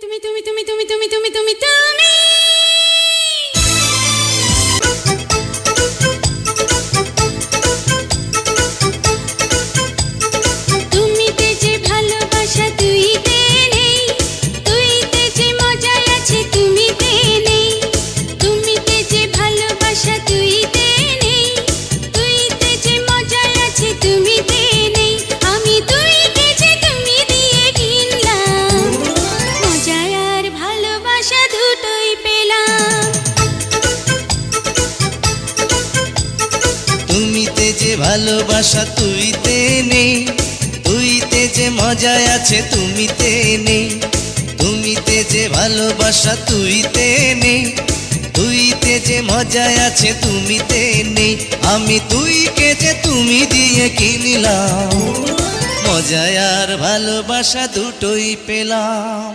তুমি তুমি তুমি তুমি তুমি তুমি তুমি তুমি তুমিতে যে ভালোবাসা তুইতে নেই, তুইতে যে মজা আছে তুমিতে নেই। তুমিতে যে ভালোবাসা তুইতে নেই, তুইতে যে মজা আছে তুমিতে নেই। আমি তুইকে যে তুমি দিয়ে কিনলাম, মজা আর ভালোবাসা দুটোই পেলাম। তুমিতে যে ভালোবাসা তুইতে নেই, তুইতে যে মজা আছে তুমিতে নেই। তুমিতে যে ভালোবাসা তুইতে নেই, তুইতে যে মজা আছে তুমিতে নেই। আমি তুইকে যে তুমি দিয়ে কিনলাম, মজা আর ভালোবাসা দুটোই পেলাম।